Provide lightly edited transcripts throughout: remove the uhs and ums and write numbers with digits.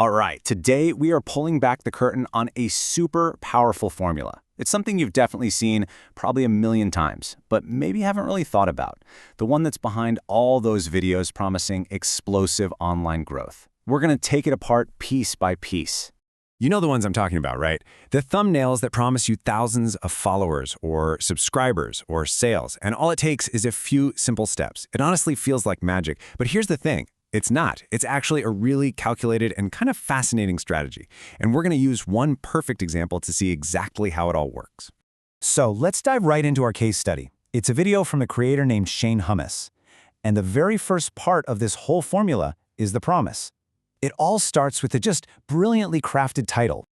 All right, today we are pulling back the curtain on a super powerful formula. It's something you've definitely seen probably a million times, but maybe haven't really thought about. The one that's behind all those videos promising explosive online growth. We're going to take it apart piece by piece. You know the ones I'm talking about, right? The thumbnails that promise you thousands of followers or subscribers or sales, and all it takes is a few simple steps. It honestly feels like magic, but here's the thing. It's not. It's actually a really calculated and kind of fascinating strategy. And we're going to use one perfect example to see exactly how it all works. So let's dive right into our case study. It's a video from a creator named Shane Hummus. And the very first part of this whole formula is the promise. It all starts with a just brilliantly crafted title.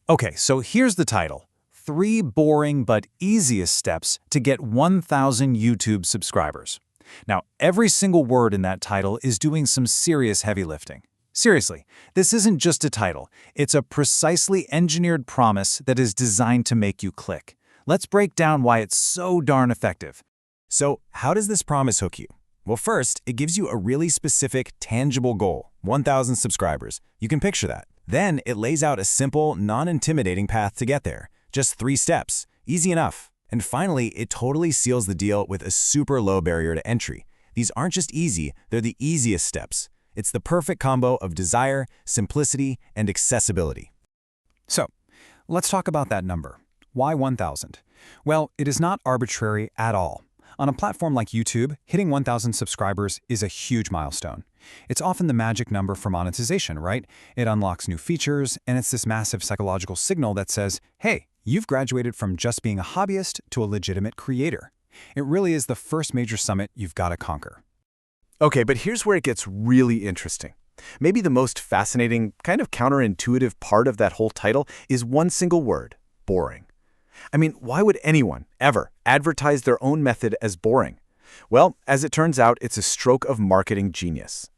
Okay, so here's the title. 3 boring but easiest steps to get 1,000 YouTube subscribers. Now, every single word in that title is doing some serious heavy lifting. Seriously, this isn't just a title. It's a precisely engineered promise that is designed to make you click. Let's break down why it's so darn effective. So how does this promise hook you? Well, first, it gives you a really specific, tangible goal, 1,000 subscribers. You can picture that. Then it lays out a simple, non-intimidating path to get there. Just 3 steps. Easy enough. And finally, it totally seals the deal with a super low barrier to entry. These aren't just easy, they're the easiest steps. It's the perfect combo of desire, simplicity, and accessibility. So, let's talk about that number. Why 1,000? Well, it is not arbitrary at all. On a platform like YouTube, hitting 1,000 subscribers is a huge milestone. It's often the magic number for monetization, right? It unlocks new features, and it's this massive psychological signal that says, hey, you've graduated from just being a hobbyist to a legitimate creator. It really is the first major summit you've got to conquer. Okay, but here's where it gets really interesting. Maybe the most fascinating, kind of counterintuitive part of that whole title is one single word: boring. I mean, why would anyone, ever, advertise their own method as boring? Well, as it turns out, it's a stroke of marketing genius.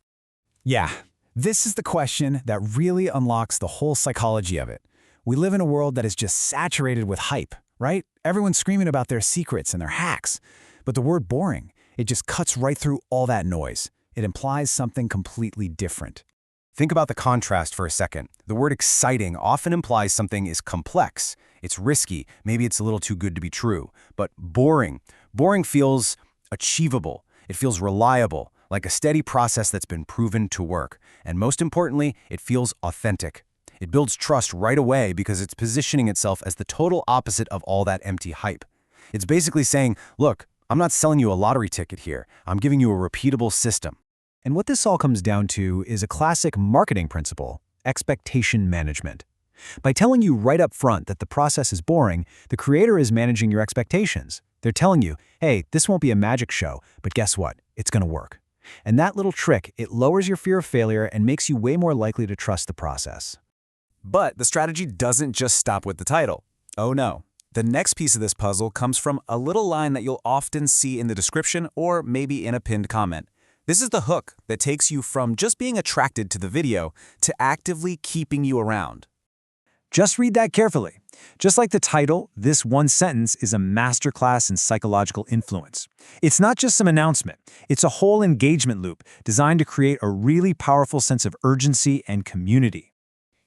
Yeah, this is the question that really unlocks the whole psychology of it. We live in a world that is just saturated with hype, right? Everyone's screaming about their secrets and their hacks. But the word boring, it just cuts right through all that noise. It implies something completely different. Think about the contrast for a second. The word exciting often implies something is complex. It's risky. Maybe it's a little too good to be true. But boring feels achievable. It feels reliable, like a steady process that's been proven to work. And most importantly, it feels authentic. It builds trust right away because it's positioning itself as the total opposite of all that empty hype. It's basically saying, look, I'm not selling you a lottery ticket here. I'm giving you a repeatable system. And what this all comes down to is a classic marketing principle: expectation management. By telling you right up front that the process is boring, the creator is managing your expectations. They're telling you, hey, this won't be a magic show, but guess what? It's going to work. And that little trick, it lowers your fear of failure and makes you way more likely to trust the process. But the strategy doesn't just stop with the title. Oh no. The next piece of this puzzle comes from a little line that you'll often see in the description or maybe in a pinned comment. This is the hook that takes you from just being attracted to the video to actively keeping you around. Just read that carefully. Just like the title, this one sentence is a masterclass in psychological influence. It's not just some announcement. It's a whole engagement loop designed to create a really powerful sense of urgency and community.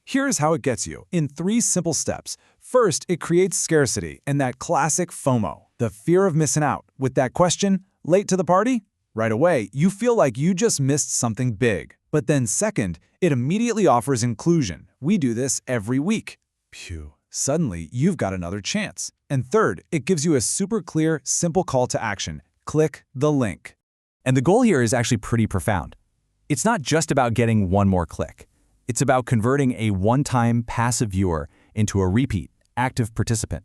Here's how it gets you, in 3 simple steps. First, it creates scarcity and that classic FOMO, the fear of missing out. With that question, late to the party? Right away, you feel like you just missed something big. But then second, it immediately offers inclusion. We do this every week. Phew. Suddenly, you've got another chance. And third, it gives you a super clear, simple call to action. Click the link. And the goal here is actually pretty profound. It's not just about getting one more click. It's about converting a one-time passive viewer into a repeat, active participant.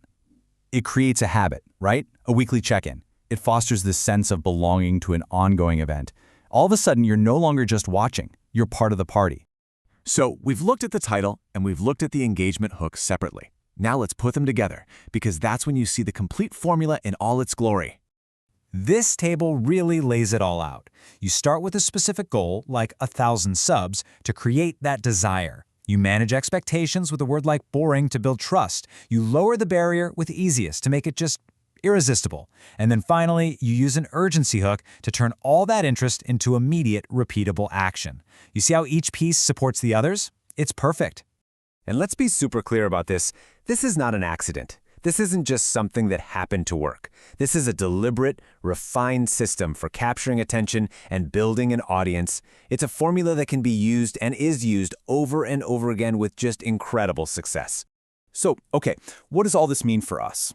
It creates a habit, right? A weekly check-in. It fosters this sense of belonging to an ongoing event. All of a sudden, you're no longer just watching. You're part of the party. So we've looked at the title and we've looked at the engagement hook separately. Now let's put them together, because that's when you see the complete formula in all its glory. This table really lays it all out. You start with a specific goal, like 1,000 subs, to create that desire. You manage expectations with a word like boring to build trust. You lower the barrier with easiest to make it just irresistible. And then finally, you use an urgency hook to turn all that interest into immediate, repeatable action. You see how each piece supports the others? It's perfect. And let's be super clear about this. This is not an accident. This isn't just something that happened to work. This is a deliberate, refined system for capturing attention and building an audience. It's a formula that can be used and is used over and over again with just incredible success. So, okay, what does all this mean for us,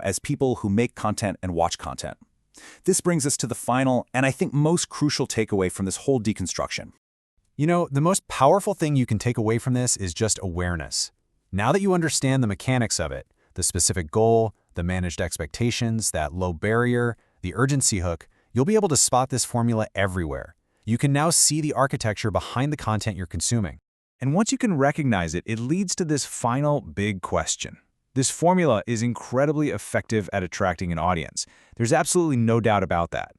as people who make content and watch content? This brings us to the final and I think most crucial takeaway from this whole deconstruction. The most powerful thing you can take away from this is just awareness. Now that you understand the mechanics of it, the specific goal, the managed expectations, that low barrier, the urgency hook, you'll be able to spot this formula everywhere. You can now see the architecture behind the content you're consuming. And once you can recognize it, it leads to this final big question. This formula is incredibly effective at attracting an audience. There's absolutely no doubt about that.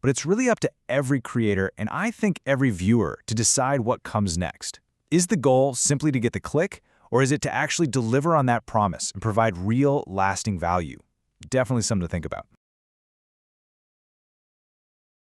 But it's really up to every creator, and I think every viewer, to decide what comes next. Is the goal simply to get the click, or is it to actually deliver on that promise and provide real, lasting value? Definitely something to think about.